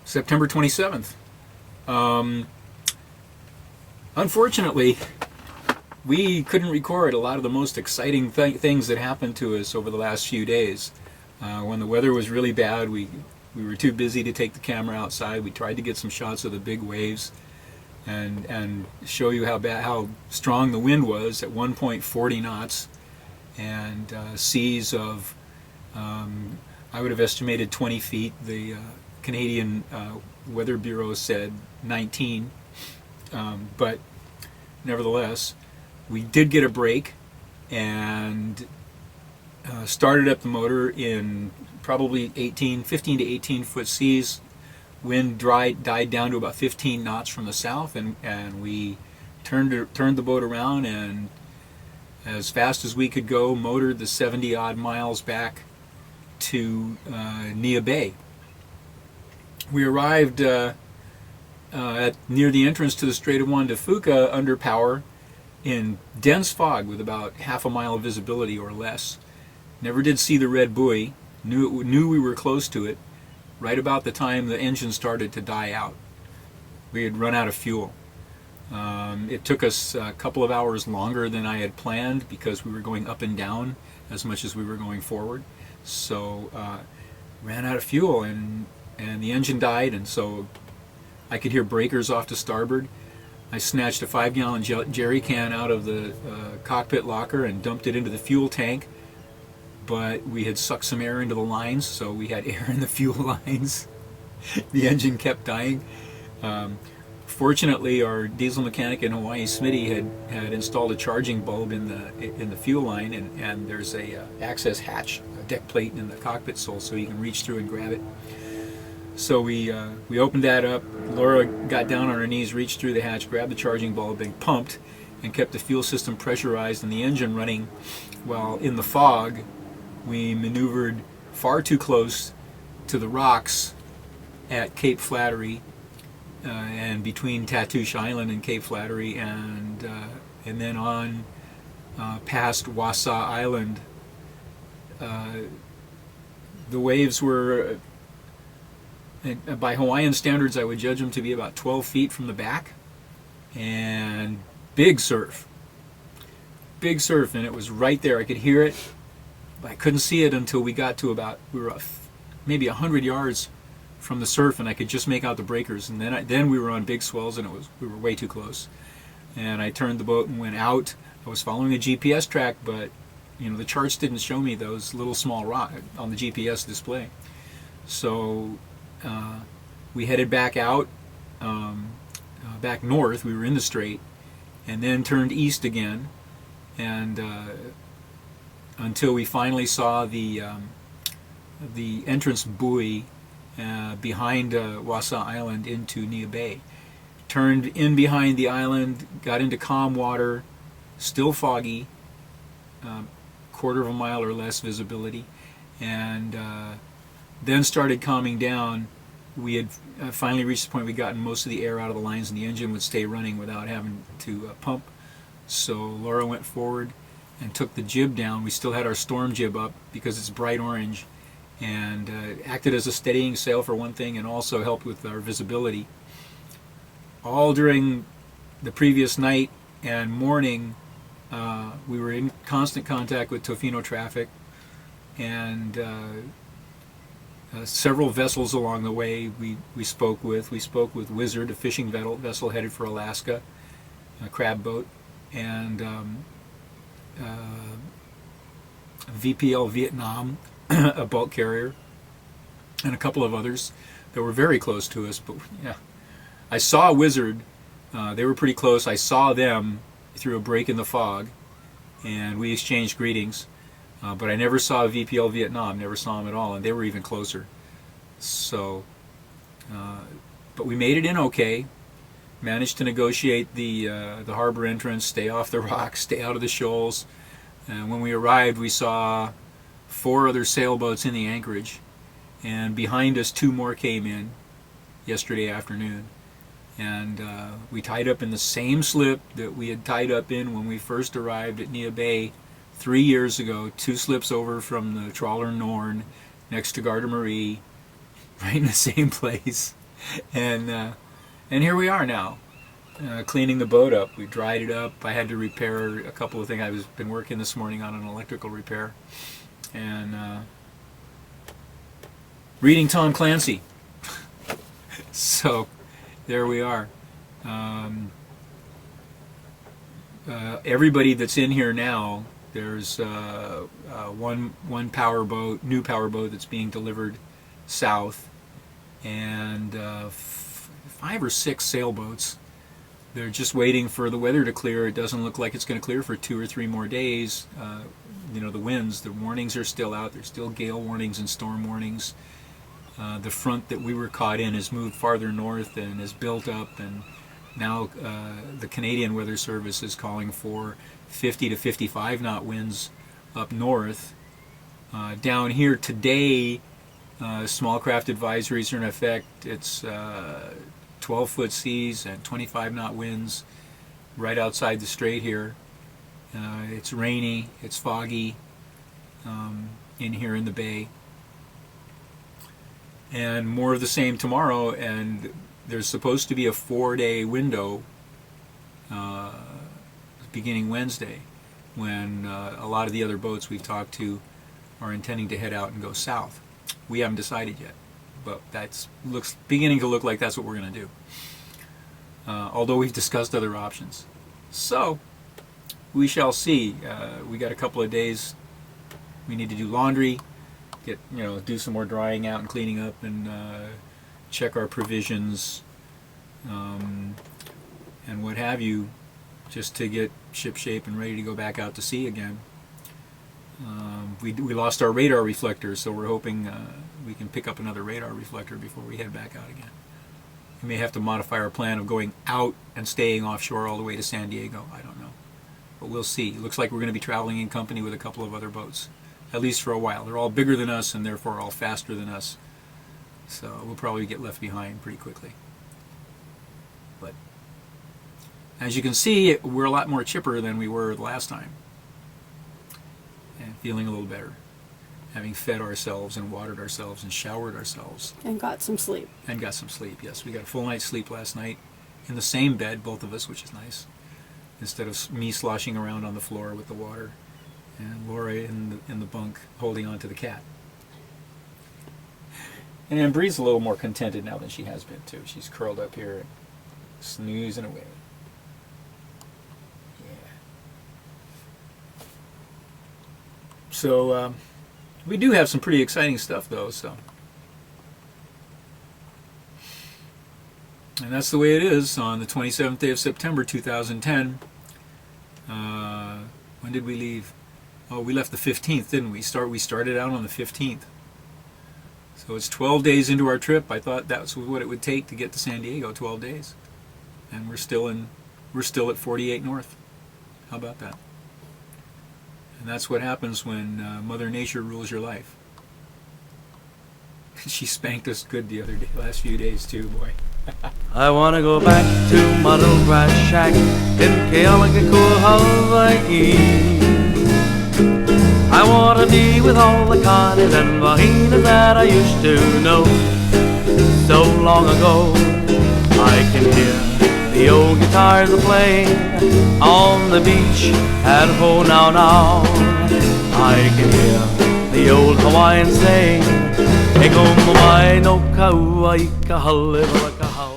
September 27th. Um, Unfortunately, we couldn't record a lot of the most exciting things that happened to us over the last few days. When the weather was really bad, we were too busy to take the camera outside. We tried to get some shots of the big waves and show you how strong the wind was. At one point 40 knots, and seas of I would have estimated 20 feet. The Canadian Weather Bureau said 19, but nevertheless, we did get a break and started up the motor in probably 15 to 18 foot seas. Wind died down to about 15 knots from the south, and we turned the boat around, and as fast as we could go, motored the 70 odd miles back to Neah Bay. We arrived near the entrance to the Strait of Juan de Fuca under power in dense fog with about half a mile of visibility or less. Never did see the red buoy. Knew we were close to it right about the time the engine started to die out. We had run out of fuel. It took us a couple of hours longer than I had planned because we were going up and down as much as we were going forward. So ran out of fuel, and the engine died, and so I could hear breakers off to starboard. I snatched a 5-gallon jerry can out of the cockpit locker and dumped it into the fuel tank, but we had sucked some air into the lines, so we had air in the fuel lines. The engine kept dying. Fortunately, our diesel mechanic in Hawaii, Smitty, had installed a charging bulb in the fuel line, and there's a access hatch, a deck plate in the cockpit sole, so you can reach through and grab it. So we opened that up. Laura got down on her knees, reached through the hatch, grabbed the charging bulb, and pumped, and kept the fuel system pressurized and the engine running. While in the fog, we maneuvered far too close to the rocks at Cape Flattery, and between Tatoosh Island and Cape Flattery, and then on past Wasa Island. The waves were, by Hawaiian standards, I would judge them to be about 12 feet from the back, and big surf, and it was right there. I could hear it, but I couldn't see it until we got to we were maybe 100 yards from the surf, and I could just make out the breakers, and then we were on big swells, and we were way too close. And I turned the boat and went out. I was following a GPS track, but the charts didn't show me those little small rocks on the GPS display. So we headed back out, back north. We were in the strait, and then turned east again, and until we finally saw the entrance buoy behind Wasa Island into Neah Bay. Turned in behind the island, got into calm water, still foggy, quarter of a mile or less visibility, and then started calming down. We had finally reached the point we'd gotten most of the air out of the lines, and the engine would stay running without having to pump. So Laura went forward and took the jib down. We still had our storm jib up because it's bright orange, and acted as a steadying sail for one thing, and also helped with our visibility. All during the previous night and morning, we were in constant contact with Tofino traffic, and several vessels along the way we spoke with. We spoke with Wizard, a fishing vessel headed for Alaska, a crab boat, and VPL Vietnam, a bulk carrier, and a couple of others that were very close to us. But yeah, I saw Wizard. They were pretty close. I saw them through a break in the fog, and we exchanged greetings. But I never saw VPL Vietnam. Never saw them at all, and they were even closer. So, but we made it in okay. Managed to negotiate the harbor entrance, stay off the rocks, stay out of the shoals. And when we arrived, we saw 4 other sailboats in the anchorage, and behind us 2 more came in yesterday afternoon, and we tied up in the same slip that we had tied up in when we first arrived at Neah Bay 3 years ago, 2 slips over from the trawler Norn next to Garda Marie, right in the same place. And here we are now, cleaning the boat up. We dried it up. I had to repair a couple of things. I've been working this morning on an electrical repair, and reading Tom Clancy. So there we are. Everybody that's in here now, there's one new power boat that's being delivered south, and 5 or 6 sailboats. They're just waiting for the weather to clear. It doesn't look like it's going to clear for 2 or 3 more days. The winds, the warnings are still out. There's still gale warnings and storm warnings. The front that we were caught in has moved farther north and is built up, and now the Canadian Weather Service is calling for 50 to 55 knot winds up north. Down here today, small craft advisories are in effect. It's 12-foot seas and 25 knot winds right outside the strait here. It's rainy, it's foggy in here in the bay. And more of the same tomorrow, and there's supposed to be a 4-day window beginning Wednesday when a lot of the other boats we've talked to are intending to head out and go south. We haven't decided yet, but that's beginning to look like that's what we're going to do. Although we've discussed other options. So we shall see. We got a couple of days. We need to do laundry, do some more drying out and cleaning up, and check our provisions and what have you, just to get ship shape and ready to go back out to sea again. We lost our radar reflector, so we're hoping we can pick up another radar reflector before we head back out again. We may have to modify our plan of going out and staying offshore all the way to San Diego. I don't know, but we'll see. It looks like we're going to be traveling in company with a couple of other boats, at least for a while. They're all bigger than us and therefore all faster than us, so we'll probably get left behind pretty quickly. But as you can see, we're a lot more chipper than we were the last time, and feeling a little better, having fed ourselves and watered ourselves and showered ourselves. And got some sleep. Yes. We got a full night's sleep last night in the same bed, both of us, which is nice, instead of me sloshing around on the floor with the water and Laura in the bunk holding on to the cat. And Bree's a little more contented now than she has been, too. She's curled up here and snoozing away. Yeah. So, we do have some pretty exciting stuff, though, so. And that's the way it is on the 27th day of September, 2010. When did we leave? Oh, we left the 15th, didn't we? We started out on the 15th. So it's 12 days into our trip. I thought that's what it would take to get to San Diego, 12 days. And we're still at 48 north. How about that? And that's what happens when Mother Nature rules your life. She spanked us good the last few days too, boy. I wanna go back to my little grass shack in Kealakekua, Hawaii. I wanna be with all the Connies and Vahinas that I used to know so long ago. I can hear the old guitars a-playing on the beach at Ho Now Now. I can hear the old Hawaiian saying, "Ego mawai no kaua I ka hale ka hau."